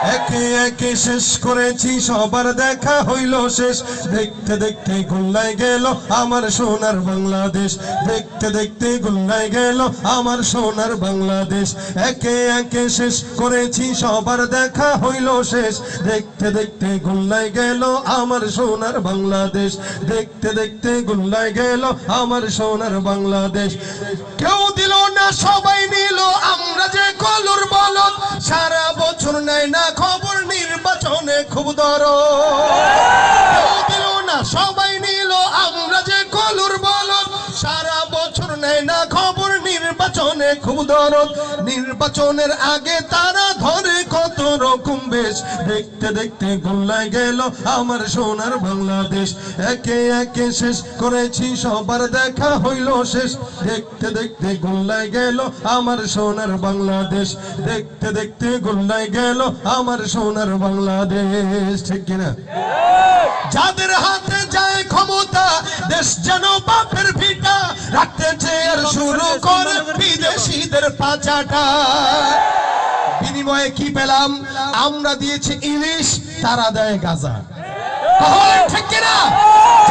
একে একে শেষ করেছি সবার দেখা হইল শেষ দেখতে দেখতে গুল্লাই গেল আমার সোনার বাংলাদেশ দেখতে দেখতে গুল্লাই গেল আমার সোনার বাংলাদেশ একে একে শেষ করেছি সবার দেখা হইল শেষ দেখতে দেখতে গুল্লাই গেল আমার সোনার বাংলাদেশ দেখতে দেখতে গুল্লাই গেল আমার সোনার বাংলাদেশ কেউ দিল না সবাই নিল আমরা যে কলুর বলদ সারা বছর নেয় না খবর নির্বাচনে খুব দরদ দিল না সবাই নিল আমরা যে কলুর বলদ সারা বছর নেয় না খবর নির্বাচনে খুব দরদ নির্বাচনের আগে তারা ধরে কত রকম বেশ দেখতে দেখতে গুল্লাই গেল আমার সোনার বাংলাদেশ একে একে শেষ করেছি সবার দেখা হইল শেষ দেখতে দেখতে গুল্লাই গেল আমার সোনার বাংলাদেশ দেখতে দেখতে গুল্লাই গেল আমার সোনার বাংলাদেশ ঠিক কিনা যাদের হাতে যায় ক্ষমতা দেশ যেন বাপের ভিটা রাখতে চেয়ে শুরু করে বিদেশিদের পাচাটা বিনিময়ে কি পেলাম আমরা দিয়েছি ইলিশ তারা দেয় গাঁজা ঠিক কিনা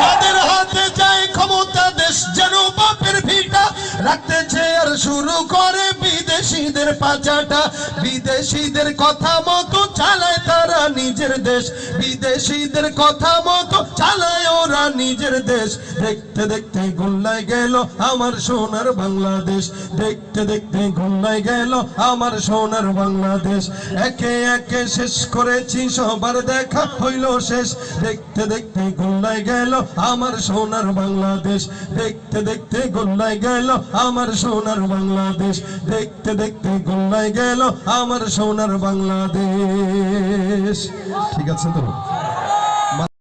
যাদের হাতে যায় ক্ষমতা দেশ যেন বাপের ভিটা রাখতে চেয়ে শুরু করে বিদেশিদের পাচাটা বিদেশিদের কথা মতো চালায় তারা নিজের দেশ বিদেশিদের কথা মতো চালায় ওরা নিজের দেশ দেখতে দেখতে গুল্লাই গেল আমার সোনার বাংলাদেশ দেখতে দেখতে গুল্লাই গেল আমার সোনার বাংলাদেশ একে একে শেষ করেছি সবার দেখা হইল শেষ দেখতে দেখতে গুল্লাই গেল আমার সোনার বাংলাদেশ দেখতে দেখতে গুল্লাই গেল আমার সোনার বাংলাদেশ দেখতে দেখতে গুল্লাই গেল আমার সোনার বাংলাদেশ ঠিক আছে তো